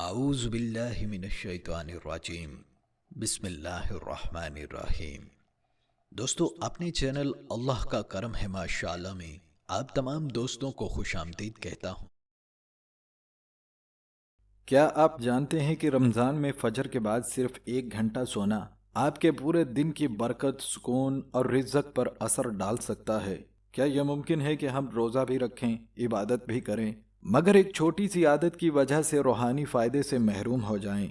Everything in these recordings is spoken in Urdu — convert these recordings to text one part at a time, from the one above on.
اعوذ باللہ من الشیطان الرجیم بسم اللہ الرحمن الرحیم۔ دوستو، اپنے چینل اللہ کا کرم ہے ماشاءاللہ میں آپ تمام دوستوں کو خوش آمدید کہتا ہوں۔ کیا آپ جانتے ہیں کہ رمضان میں فجر کے بعد صرف 1 گھنٹہ سونا آپ کے پورے دن کی برکت، سکون اور رزق پر اثر ڈال سکتا ہے؟ کیا یہ ممکن ہے کہ ہم روزہ بھی رکھیں، عبادت بھی کریں، مگر ایک چھوٹی سی عادت کی وجہ سے روحانی فائدے سے محروم ہو جائیں؟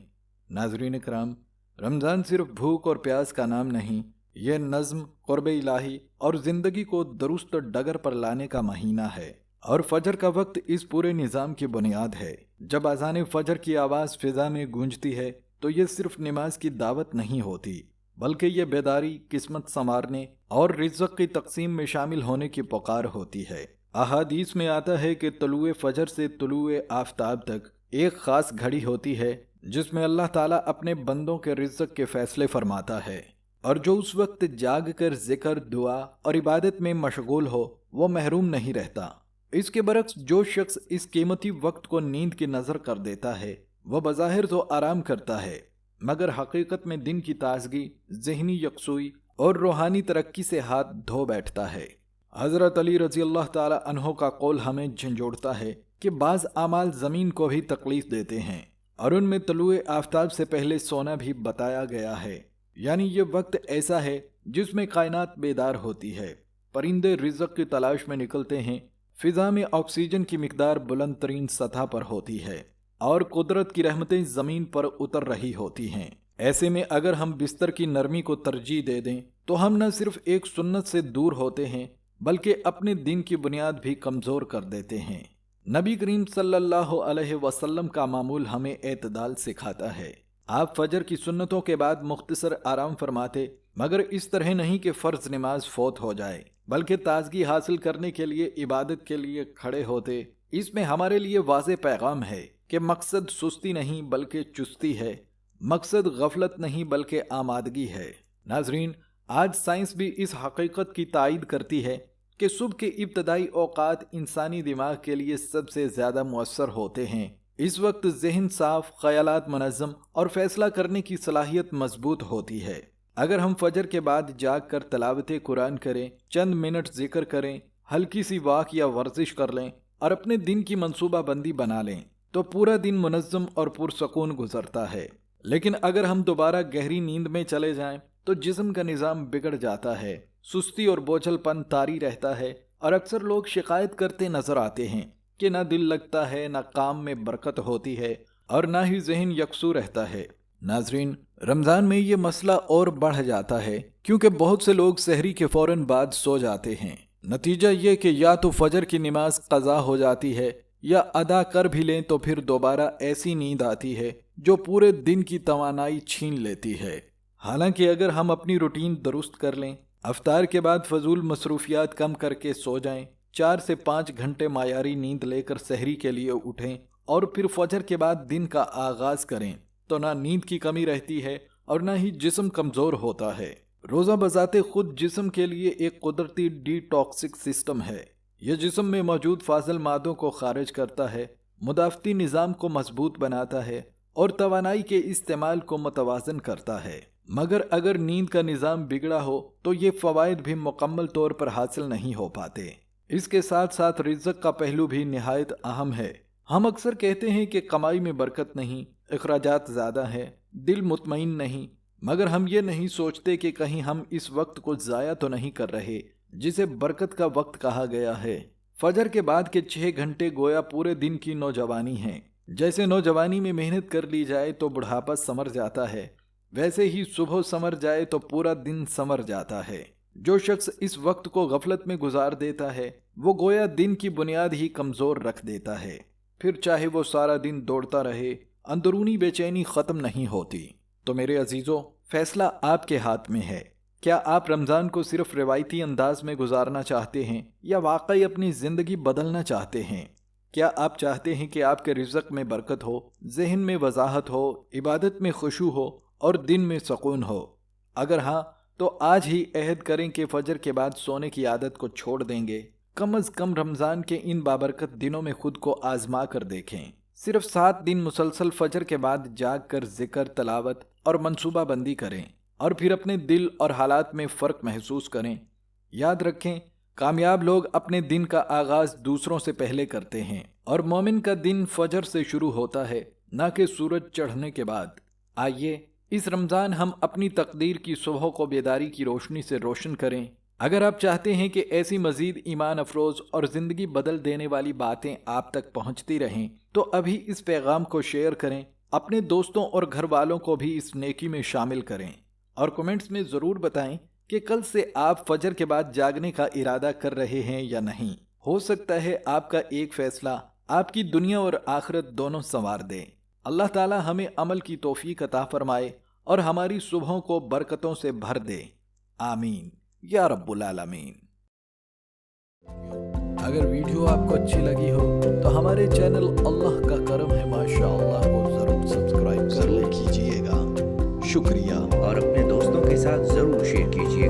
ناظرین کرام، رمضان صرف بھوک اور پیاس کا نام نہیں، یہ نظم، قرب الہی اور زندگی کو درست ڈگر پر لانے کا مہینہ ہے، اور فجر کا وقت اس پورے نظام کی بنیاد ہے۔ جب اذان فجر کی آواز فضا میں گونجتی ہے تو یہ صرف نماز کی دعوت نہیں ہوتی، بلکہ یہ بیداری، قسمت سنوارنے اور رزق کی تقسیم میں شامل ہونے کی پکار ہوتی ہے۔ احادیث میں آتا ہے کہ طلوع فجر سے طلوع آفتاب تک ایک خاص گھڑی ہوتی ہے جس میں اللہ تعالیٰ اپنے بندوں کے رزق کے فیصلے فرماتا ہے، اور جو اس وقت جاگ کر ذکر، دعا اور عبادت میں مشغول ہو وہ محروم نہیں رہتا۔ اس کے برعکس جو شخص اس قیمتی وقت کو نیند کی نظر کر دیتا ہے وہ بظاہر تو آرام کرتا ہے، مگر حقیقت میں دن کی تازگی، ذہنی یکسوئی اور روحانی ترقی سے ہاتھ دھو بیٹھتا ہے۔ حضرت علی رضی اللہ تعالی عنہ کا قول ہمیں جھنجھوڑتا ہے کہ بعض اعمال زمین کو بھی تکلیف دیتے ہیں، اور ان میں طلوع آفتاب سے پہلے سونا بھی بتایا گیا ہے۔ یعنی یہ وقت ایسا ہے جس میں کائنات بیدار ہوتی ہے، پرندے رزق کی تلاش میں نکلتے ہیں، فضا میں آکسیجن کی مقدار بلند ترین سطح پر ہوتی ہے، اور قدرت کی رحمتیں زمین پر اتر رہی ہوتی ہیں۔ ایسے میں اگر ہم بستر کی نرمی کو ترجیح دے دیں تو ہم نہ صرف ایک سنت سے دور ہوتے ہیں بلکہ اپنے دین کی بنیاد بھی کمزور کر دیتے ہیں۔ نبی کریم صلی اللہ علیہ وسلم کا معمول ہمیں اعتدال سکھاتا ہے۔ آپ فجر کی سنتوں کے بعد مختصر آرام فرماتے، مگر اس طرح نہیں کہ فرض نماز فوت ہو جائے، بلکہ تازگی حاصل کرنے کے لیے عبادت کے لیے کھڑے ہوتے۔ اس میں ہمارے لیے واضح پیغام ہے کہ مقصد سستی نہیں بلکہ چستی ہے، مقصد غفلت نہیں بلکہ آمادگی ہے۔ ناظرین، آج سائنس بھی اس حقیقت کی تائید کرتی ہے کہ صبح کے ابتدائی اوقات انسانی دماغ کے لیے سب سے زیادہ مؤثر ہوتے ہیں۔ اس وقت ذہن صاف، خیالات منظم اور فیصلہ کرنے کی صلاحیت مضبوط ہوتی ہے۔ اگر ہم فجر کے بعد جاگ کر تلاوت قرآن کریں، چند منٹ ذکر کریں، ہلکی سی واک یا ورزش کر لیں اور اپنے دن کی منصوبہ بندی بنا لیں تو پورا دن منظم اور پرسکون گزرتا ہے۔ لیکن اگر ہم دوبارہ گہری نیند میں چلے جائیں تو جسم کا نظام بگڑ جاتا ہے، سستی اور بوجھل پن طاری رہتا ہے، اور اکثر لوگ شکایت کرتے نظر آتے ہیں کہ نہ دل لگتا ہے، نہ کام میں برکت ہوتی ہے، اور نہ ہی ذہن یکسو رہتا ہے۔ ناظرین، رمضان میں یہ مسئلہ اور بڑھ جاتا ہے کیونکہ بہت سے لوگ سحری کے فوراً بعد سو جاتے ہیں۔ نتیجہ یہ کہ یا تو فجر کی نماز قضا ہو جاتی ہے، یا ادا کر بھی لیں تو پھر دوبارہ ایسی نیند آتی ہے جو پورے دن کی توانائی چھین لیتی ہے۔ حالانکہ اگر ہم اپنی روٹین درست کر لیں، افطار کے بعد فضول مصروفیات کم کر کے سو جائیں، 4 سے 5 گھنٹے معیاری نیند لے کر سحری کے لیے اٹھیں اور پھر فجر کے بعد دن کا آغاز کریں، تو نہ نیند کی کمی رہتی ہے اور نہ ہی جسم کمزور ہوتا ہے۔ روزہ بذات خود جسم کے لیے ایک قدرتی ڈی ٹاکسک سسٹم ہے۔ یہ جسم میں موجود فاضل مادوں کو خارج کرتا ہے، مدافعتی نظام کو مضبوط بناتا ہے اور توانائی کے استعمال کو متوازن کرتا ہے۔ مگر اگر نیند کا نظام بگڑا ہو تو یہ فوائد بھی مکمل طور پر حاصل نہیں ہو پاتے۔ اس کے ساتھ ساتھ رزق کا پہلو بھی نہایت اہم ہے۔ ہم اکثر کہتے ہیں کہ کمائی میں برکت نہیں، اخراجات زیادہ ہیں، دل مطمئن نہیں، مگر ہم یہ نہیں سوچتے کہ کہیں ہم اس وقت کو ضائع تو نہیں کر رہے جسے برکت کا وقت کہا گیا ہے۔ فجر کے بعد کے 6 گھنٹے گویا پورے دن کی نوجوانی ہیں۔ جیسے نوجوانی میں محنت کر لی جائے تو بڑھاپا ثمر جاتا ہے، ویسے ہی صبح ثمر جائے تو پورا دن ثمر جاتا ہے۔ جو شخص اس وقت کو غفلت میں گزار دیتا ہے وہ گویا دن کی بنیاد ہی کمزور رکھ دیتا ہے، پھر چاہے وہ سارا دن دوڑتا رہے، اندرونی بے چینی ختم نہیں ہوتی۔ تو میرے عزیزو، فیصلہ آپ کے ہاتھ میں ہے۔ کیا آپ رمضان کو صرف روایتی انداز میں گزارنا چاہتے ہیں یا واقعی اپنی زندگی بدلنا چاہتے ہیں؟ کیا آپ چاہتے ہیں کہ آپ کے رزق میں برکت ہو، ذہن میں وضاحت ہو، عبادت میں خشوع ہو اور دن میں سکون ہو؟ اگر ہاں تو آج ہی عہد کریں کہ فجر کے بعد سونے کی عادت کو چھوڑ دیں گے۔ کم از کم رمضان کے ان بابرکت دنوں میں خود کو آزما کر دیکھیں۔ صرف 7 دن مسلسل فجر کے بعد جاگ کر ذکر، تلاوت اور منصوبہ بندی کریں اور پھر اپنے دل اور حالات میں فرق محسوس کریں۔ یاد رکھیں، کامیاب لوگ اپنے دن کا آغاز دوسروں سے پہلے کرتے ہیں اور مومن کا دن فجر سے شروع ہوتا ہے، نہ کہ سورج چڑھنے کے بعد۔ آئیے اس رمضان ہم اپنی تقدیر کی صبح کو بیداری کی روشنی سے روشن کریں۔ اگر آپ چاہتے ہیں کہ ایسی مزید ایمان افروز اور زندگی بدل دینے والی باتیں آپ تک پہنچتی رہیں تو ابھی اس پیغام کو شیئر کریں، اپنے دوستوں اور گھر والوں کو بھی اس نیکی میں شامل کریں، اور کمنٹس میں ضرور بتائیں کہ کل سے آپ فجر کے بعد جاگنے کا ارادہ کر رہے ہیں یا نہیں۔ ہو سکتا ہے آپ کا ایک فیصلہ آپ کی دنیا اور آخرت دونوں سنوار دے۔ اللہ تعالی ہمیں عمل کی توفیق عطا فرمائے اور ہماری صبحوں کو برکتوں سے بھر دے، آمین یا رب العالمین۔ اگر ویڈیو آپ کو اچھی لگی ہو تو ہمارے چینل اللہ کا کرم ہے ماشاءاللہ کو ضرور سبسکرائب کر لیں۔ کیجیے گا، شکریہ۔ اور اپنے دوستوں کے ساتھ ضرور شیئر کیجیے